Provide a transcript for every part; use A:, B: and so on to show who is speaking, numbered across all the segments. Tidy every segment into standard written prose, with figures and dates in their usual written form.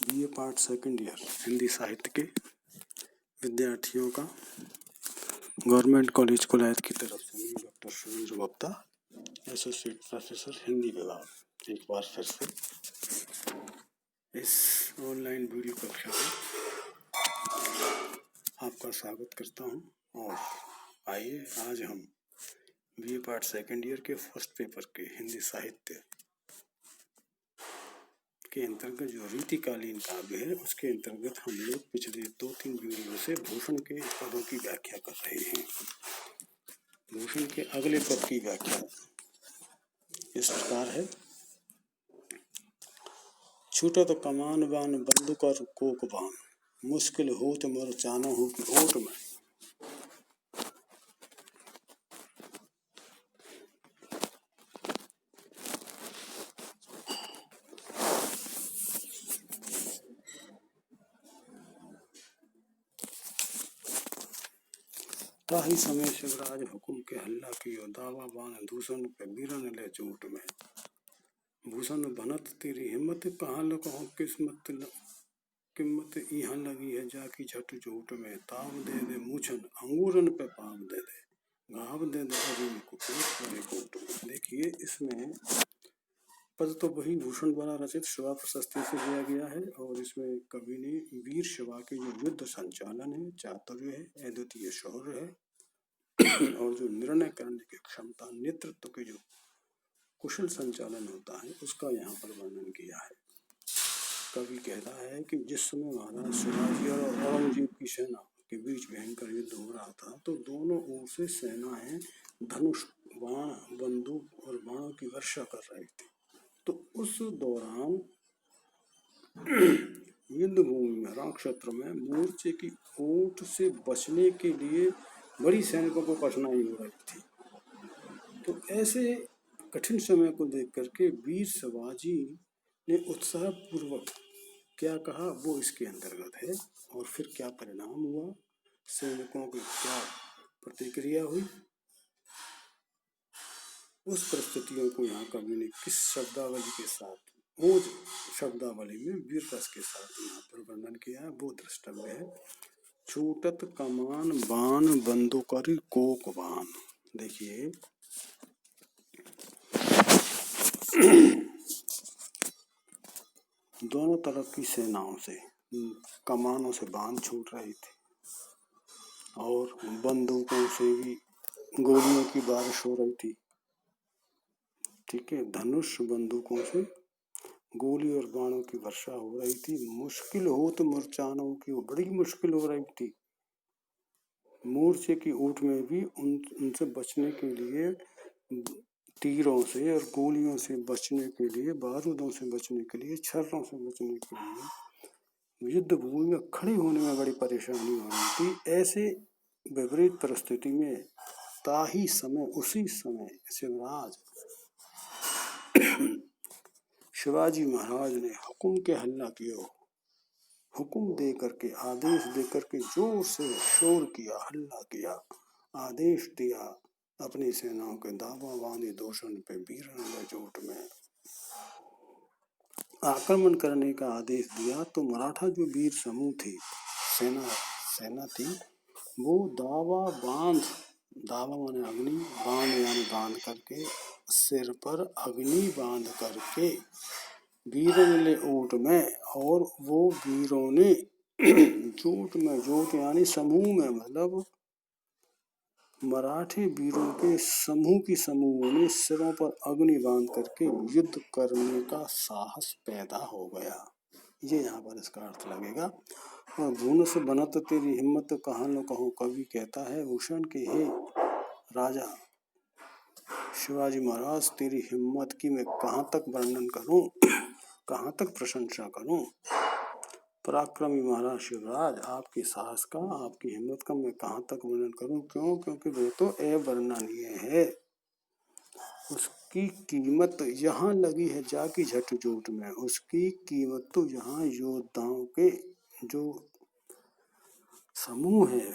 A: BA part second year Hindi साहित्य के विद्यार्थियों का गवर्नमेंट कॉलेज कोलायत की तरफ से मैं doctor Surendra Gupta, associate professor Hindi विभाग, एक बार फिर से इस ऑनलाइन वीडियो कक्षा में आपका स्वागत करता हूं। और आइए आज हम बीए पार्ट सेकंड ईयर के फर्स्ट पेपर के हिंदी साहित्य के अंतर्गत जो रीतिकालीन काव्य है उसके अंतर्गत हम लोग पिछले 2-3 वीडियो से भूषण के पदों की व्याख्या कर रहे हैं। भूषण के अगले पद की व्याख्या इस प्रकार है। छूटत कमान बान बंदूक और कोक बान, मुश्किल होत मर चानो हो कि ओट में। ताही समय शिवराज हुकुम के हल्ला कियो, दावा बान दूषण पे बीरन ले चोट में। भूषण बनत तेरी हिम्मत, कहाँ लको किम्मत यहाँ लगी है जाकी झट चोट में। ताव दे दे मूछन अंगूरन पे पाव दे दे, घाव दे दे अजीम को कोट में। देखिए इसमें पद तो वही भूषण द्वारा रचित शिवा प्रशस्ति से लिया गया है और इसमें कवि ने वीर शिवा के जो युद्ध संचालन है, चातुर्य है, अद्वितीय शौर्य है और जो निर्णय करने की क्षमता, नेतृत्व के जो कुशल संचालन होता है उसका यहाँ पर वर्णन किया है। कवि कहता है कि जिस समय महाराज शिवाजी और औरंगजेब की सेना के बीच भयंकर युद्ध हो रहा था तो दोनों ओर से सेनाएं धनुष, बाण, बंदूक और बाणों की वर्षा कर रही थी। तो उस दौरान युद्ध भूमि में रण क्षेत्र में मोर्चे की ओट से बचने के लिए बड़ी सैनिकों को कठिनाई हो रही थी। तो ऐसे कठिन समय को देख करके वीर शिवाजी ने उत्साह पूर्वक क्या कहा वो इसके अंतर्गत है। और फिर क्या परिणाम हुआ, सैनिकों की क्या प्रतिक्रिया हुई, उस परिस्थितियों को यहाँ कवि ने किस शब्दावली के साथ, ओज शब्दावली में वीर रस के साथ यहाँ पर वर्णन किया है वो द्रष्टव्य है। छूटत कमान बान बंदूकरी कोक बान। देखिए दोनों तरफ की सेनाओं से कमानों से बाण छूट रही थी और बंदूकों से भी गोलियों की बारिश हो रही थी। ठीक है, धनुष बंदूकों से गोली और बाणों की वर्षा हो रही थी। मुश्किल हो तो मोर्चानों की बड़ी मुश्किल हो रही थी। मोर्चे की ओट में भी उनसे बचने के लिए, तीरों से और गोलियों से बचने के लिए, बारूदों से बचने के लिए, छर्रों से बचने के लिए युद्ध भूमि में खड़े होने में बड़ी परेशानी हो रही थी। ऐसे विपरीत परिस्थिति में ताही समय, उसी समय शिवाजी महाराज ने हुकुम के हल्ला किया, हुकुम दे करके, आदेश दे करके जोर से शोर किया, हल्ला किया, आदेश दिया, अपनी सेनाओं के दावा बांधे दूषण पे बीरन ले चोट में आक्रमण करने का आदेश दिया। तो मराठा जो वीर समूह थी, सेना थी, वो दावा माने अग्नि, बांध यानी बांध करके, सिर पर अग्नि बांध करके वीरन ले ओट में, और वो वीरों ने जोट में, जोट यानी समूह में, मतलब मराठे वीरों के समूहों ने सिरों पर अग्नि बांध करके युद्ध करने का साहस पैदा हो गया। ये यहाँ पर इसका अर्थ लगेगा। और भून से बनत तेरी हिम्मत, कहाँ न कहूँ, कवि कहता है भूषण के हे राजा शिवाजी महाराज, तेरी हिम्मत की मैं कहाँ तक वर्णन करूं, कहाँ तक प्रशंसा करूं। पराक्रमी महाराज शिवराज, आपके साहस का, आपकी हिम्मत का मैं कहाँ तक वर्णन करूं। क्यों? क्योंकि वो तो अवर्णनीय है। उसकी कीमत यहाँ लगी है जाकी झट चोट में। उसकी कीमत तो यहाँ योद्धाओं के जो समूह है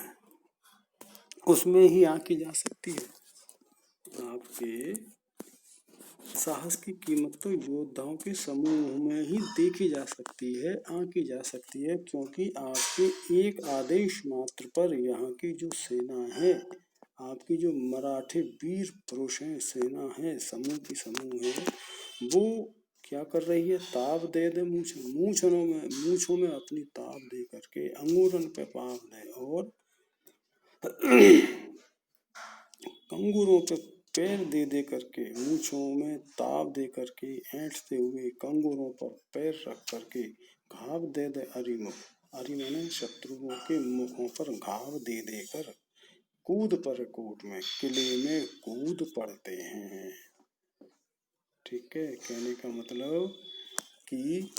A: उसमें ही आकी जा सकती है। आपके साहस की कीमत तो योद्धाओं के समूह में ही देखी जा सकती है, आंकी जा सकती है, क्योंकि आपके एक आदेश मात्र पर यहाँ की जो सेना है, आपकी जो मराठे वीर पुरुष हैं, सेना है, समूह की समूह है, वो क्या कर रही है? ताब दे दे मूछों में अपनी ताब दे करके अंगूरन पे पाव दे और कंगूरों पे पैर दे दे करके, मूछों में ताव दे करके, ऐंठते हुए कंगूरों पर पैर रख करके घाव दे दे अरिमुख। अरि माने शत्रुओं के मुखों पर घाव दे देकर कूद पर कोट में, किले में कूद पड़ते हैं। ठीक है, कहने का मतलब कि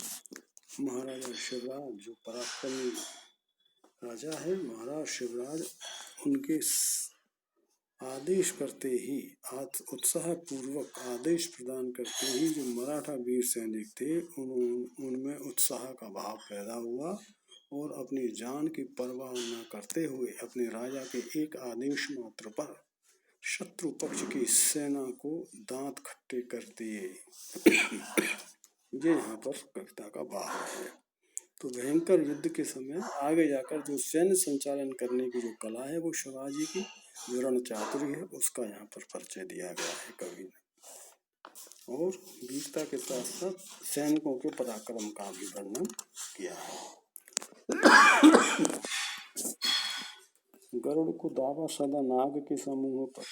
A: महाराजा शिवराज जो पराक्रमी राजा है, महाराज शिवराज, उनके आदेश करते ही, उत्साह पूर्वक आदेश प्रदान करते ही जो मराठा वीर सैनिक थे, उनमें उत्साह का भाव पैदा हुआ और अपनी जान की परवाह न करते हुए अपने राजा के एक आदेश मात्र पर शत्रु पक्ष की सेना को दांत खट्टे कर दिए। ये यहाँ पर कविता का भाव है। तो भयंकर युद्ध के समय आगे जाकर जो सैन्य संचालन करने की जो कला है, वो शिवाजी की जो रणचातुरी है, उसका यहाँ पर परिचय दिया गया है कवि ने, और वीरता के साथ साथ सैनिकों के पराक्रम का भी वर्णन किया है। गरुड़ को दावा सदा नाग के समूह पर,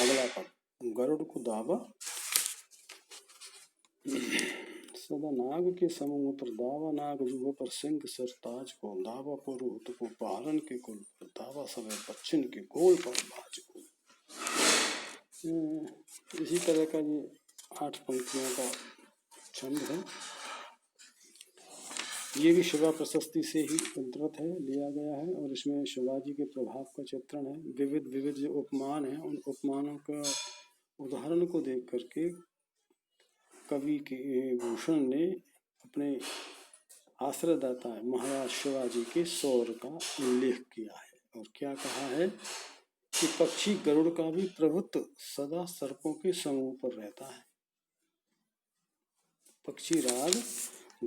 A: अगला पद, गरुड़ को दावा सदा नाग के समूह पर, दावा नाग जुह पर सिंह सरताज को, दावा पुरुहूत को पहाड़न के कुल पर, दावा समय पश्चिम के गोल पर बाज को। इसी तरह का ये 8 पंक्तियों का छंद है। ये भी शिवा प्रशस्ति से ही उद्धृत है, लिया गया है, और इसमें शिवाजी के प्रभाव का चित्रण है। विविध विविध जो उपमान है, उन उपमानों का उदाहरण को देख करके कवि के भूषण ने अपने आश्रयदाता महाराज शिवाजी के शौर्य का उल्लेख किया है, और क्या कहा है कि पक्षी गरुड़ का भी प्रभुत्व सदा सर्पों के समूह पर रहता है। पक्षी राज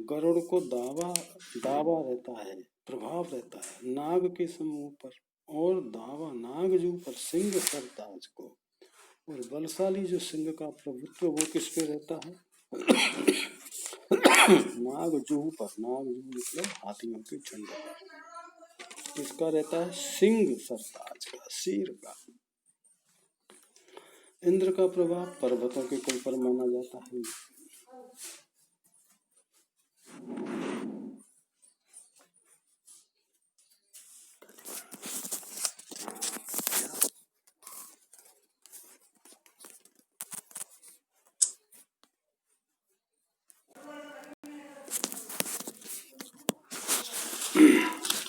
A: गरुड़ को दावा रहता है, प्रभाव रहता है नाग के समूह पर, और दावा नागजू पर सिंह सरताज को, और बलशाली जो सिंह का प्रभुत्व वो किस पे रहता है? नागजूह पर, नागजूह मतलब हाथियों के झुंड पर। इसका रहता है सिंह सरताज का, सिर का। इंद्र का प्रभाव पर्वतों के कुल पर माना जाता है।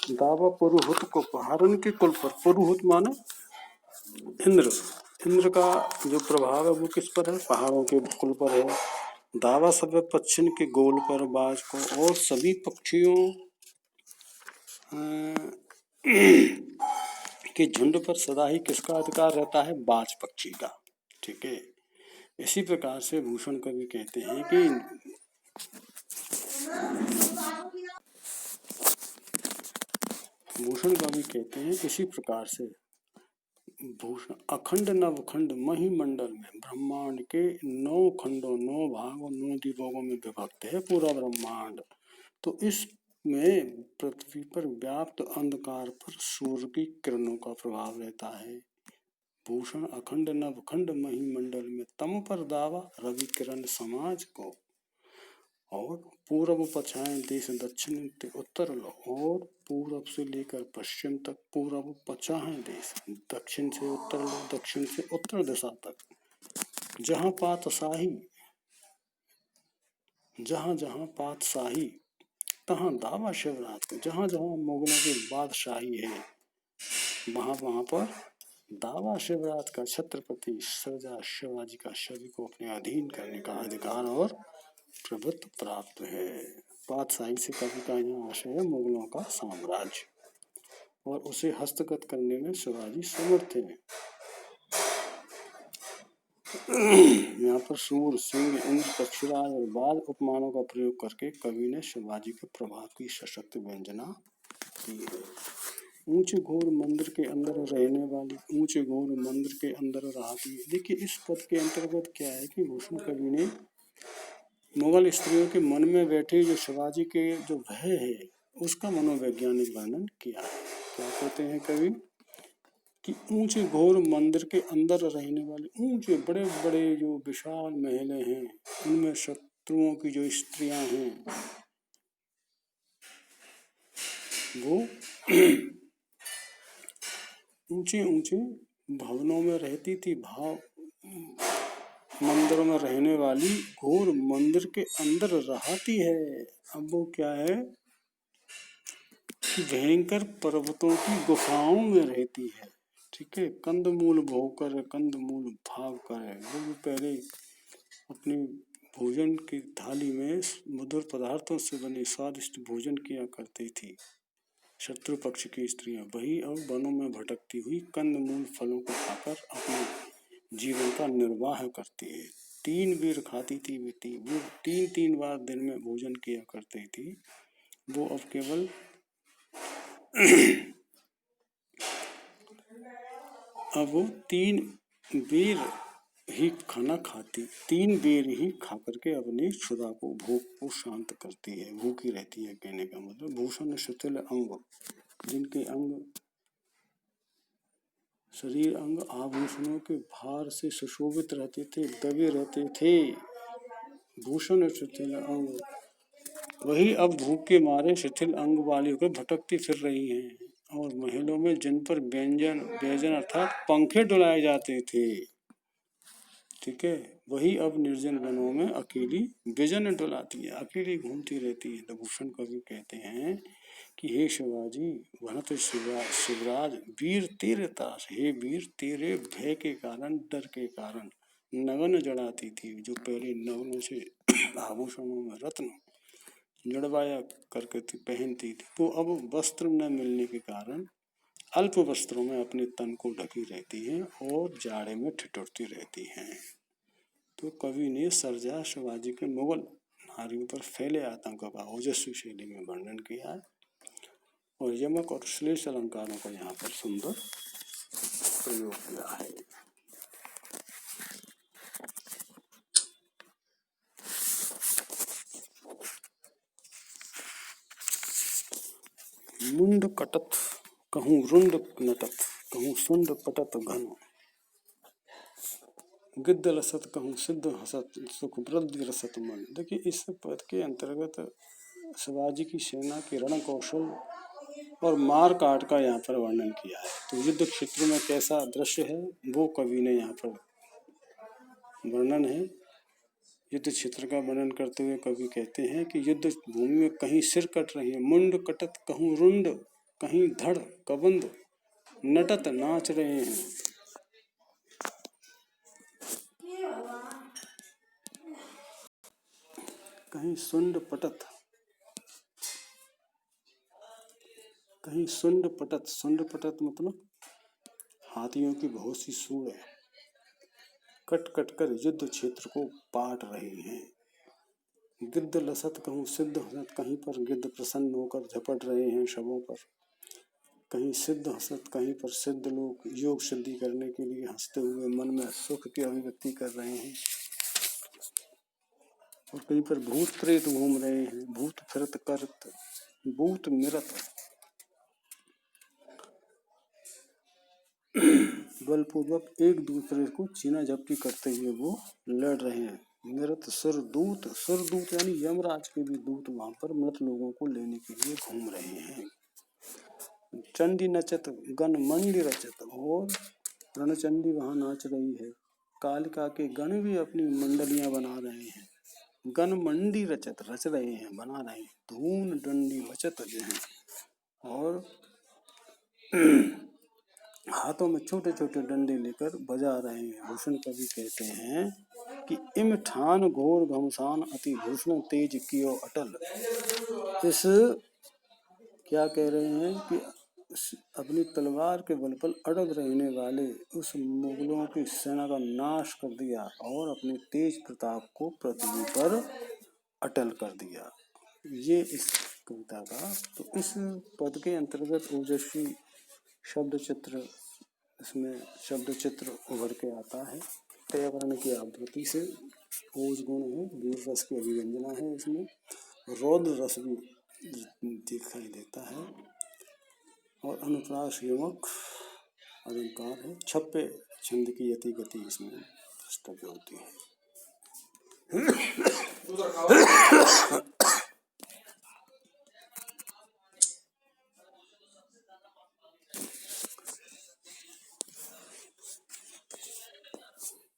A: दावा पुरुहूत को पहाड़न के कुल पर, पुरुहूत माने इंद्र, इंद्र का जो प्रभाव है वो किस पर है? पहाड़ों के कुल पर है। दावा सब पश्चिम के गोल पर बाज को, और सभी पक्षियों के झुंड पर सदा ही किसका अधिकार रहता है? बाज पक्षी का। ठीक है, इसी प्रकार से भूषण कवि कहते हैं कि इसी प्रकार से भूषण अखंड नवखंड महिमंडल में ब्रह्मांड के 9 खंडों, 9 भागों, 9 दिवों में विभक्त है पूरा ब्रह्मांड। तो इसमें पृथ्वी पर व्याप्त अंधकार पर सूर्य की किरणों का प्रभाव रहता है। भूषण अखंड नवखंड महिमंडल में तम पर दावा रवि किरण समाज को, और पूर्व पछाएं देश दक्षिण ते उत्तर लो, और पूरब से लेकर पश्चिम तक पूर्व पछाएं देश, दक्षिण से उत्तर लो, दक्षिण से उत्तर दिशा तक। जहाँ जहाँ पातशाही तहाँ दावा शिवराज को, जहाँ जहाँ मुगलों की बादशाही है, वहाँ पर दावा शिवराज का, छत्रपति सरदार शिवाजी का सभी को अपने अधीन करने का अधिकार और प्रभुत्व प्राप्त है। पातशाही से कवि का यहाँ आशय है मुगलों का साम्राज्य, और उसे हस्तगत करने में शिवाजी समर्थ हैं। यहाँ पर सूर, सिंह, इंद्र, पक्षीराज और बाज उपमानों का प्रयोग करके कवि ने शिवाजी के प्रभाव की सशक्त व्यंजना की है। ऊंचे घोर मंदिर के अंदर रहने वाली, ऊंचे घोर मंदिर के अंदर रहती है। देखिए इस पद के अंतर्गत क्या है कि भूषण कवि ने मुगल स्त्रियों के मन में बैठे जो शिवाजी के जो भय है उसका मनोवैज्ञानिक वर्णन किया है। क्या कहते हैं कवि कि ऊंचे घोर मंदिर के अंदर रहने वाले ऊंचे बड़े बड़े जो विशाल महलें हैं उनमें शत्रुओं की जो स्त्रियां हैं वो ऊंचे ऊंचे भवनों में रहती थी। मंदिरों में रहने वाली घोर मंदिर के अंदर रहती है। अब वो क्या है कि भयंकर पर्वतों की गुफाओं में रहती है। ठीक है, कंदमूल भोकर कंदमूल भाग कर है। वो भी पहले अपनी भोजन की थाली में मधुर पदार्थों से बने स्वादिष्ट भोजन किया करती थी शत्रु पक्ष की स्त्रियां। वही अब वनों में भटकती हुई कंदमूल फलों को खाकर अपने जीवन का निर्वाह करती है। 3 बेर खाती थी बेटी, वो 3-3 बार दिन में भोजन किया करती थी। वो अब केवल अब वो 3 बेर ही खाना खाती, 3 बेर ही खा करके अपनी क्षुधा को भूख को शांत करती है, भूखी रहती है। कहने का मतलब भूषण शिथिल अंग, जिनके अंग शरीर अंग आभूषणों के भार से सुशोभित रहते थे, दबे रहते थे। भूषण शिथिल अंग वही अब भूख के मारे शिथिल अंग वाली होकर भटकती फिर रही हैं। और महलों में जिन पर व्यंजन अर्थात पंखे डुलाए जाते थे, ठीक है, वही अब निर्जन वनों में अकेली विजन डुलाती है, अकेली घूमती रहती है। तो भूषण कवि कहते हैं कि हे शिवाजी वनत शिवराज वीर तेरे तास, हे वीर तेरे भय के कारण, डर के कारण नगन जड़ाती थी। जो पहले नगनों से आभूषणों में रत्न जड़वाया करके पहनती थी, वो अब वस्त्र न मिलने के कारण अल्प वस्त्रों में अपने तन को ढकी रहती हैं और जाड़े में ठिठुरती रहती हैं। तो कवि ने सर्जा शिवाजी के मुगल नारियों पर फैले आतंक का ओजस्वी शैली में वर्णन किया है और यमक और श्लेष अलंकारों का यहाँ पर सुंदर प्रयोग किया है। मुंड कटत कहूँ रुंड नटत, कहूँ सुंड पटत घन, गिद्ध लसत कहूँ सिद्ध हसत, सुख वृद्धि रसत मन। देखिए इस पद के अंतर्गत शिवाजी की सेना के रण कौशल और मार काट का यहाँ पर वर्णन किया है। तो युद्ध क्षेत्र में कैसा दृश्य है वो कवि ने यहाँ पर वर्णन है। युद्ध क्षेत्र का वर्णन करते हुए कवि कहते हैं कि युद्ध भूमि में कहीं सिर कट रही है, मुंड कटत कहूँ रुंड, कहीं धड़ कबंद नटत नाच रहे हैं। कहीं सुंड पटत, कहीं सुंड पटत, सुंड पटत मतलब हाथियों की बहुत सी सूंड कट कट कर युद्ध क्षेत्र को पाट रही हैं। गिद्ध लसत कहूँ सिद्ध हसत, कहीं पर गिद्ध प्रसन्न होकर झपट रहे हैं शवों पर, कहीं सिद्ध हसत, कहीं पर सिद्ध लोग योग सिद्धि करने के लिए हंसते हुए मन में सुख की अभिव्यक्ति कर रहे हैं, और कहीं पर भूत प्रेत घूम रहे हैं। भूत फिरत करत भूत निरत बलपूर्वक एक दूसरे को चीना झपटी करते हुए वो लड़ रहे हैं। निरत सुरदूत, सुरदूत यानी यमराज के भी दूत वहां पर मृत लोगों को लेने के लिए घूम रहे हैं। चंडी नचत गण मंडी रचत, और रणचंडी वहां नाच रही है। कालिका के गण भी अपनी मंडलियां बना रहे हैं। गण मंडी रचत रच रहे हैं, बना रहे हैं। धून डंडी बचत जो है, और हाथों में छोटे छोटे डंडे लेकर बजा रहे हैं। भूषण कवि कहते हैं कि इम ठान घोर घमसान अति भूषण तेज कियो अटल। इस क्या कह रहे हैं कि अपनी तलवार के बल पर अड़ग रहने वाले उस मुगलों की सेना का नाश कर दिया और अपने तेज प्रताप को पृथ्वी पर अटल कर दिया। ये इस कविता का, तो इस पद के अंतर्गत ओजस्वी शब्द चित्र, इसमें शब्द चित्र उभर के आता है। पर्यावरण की आवृत्ति से ओज गुण है, वीर रस की अभिव्यंजना है, इसमें रौद्र रस भी दिखाई देता है और अनुप्रास यमक अलंकार है। छप्पे छंद की यति गति इसमें द्रष्टव्य होती है।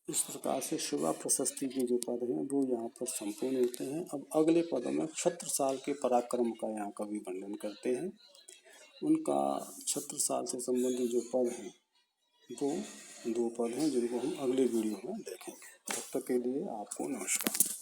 A: इस प्रकार से शिवा प्रशस्ति के जो पद हैं वो यहाँ पर संपूर्ण होते हैं। अब अगले पदों में छत्रसाल के पराक्रम का यहाँ कवि वर्णन करते हैं। उनका छत्रसाल से संबंधित जो पद हैं वो 2 पद हैं जिनको हम अगले वीडियो में देखेंगे। तब तक के लिए आपको नमस्कार।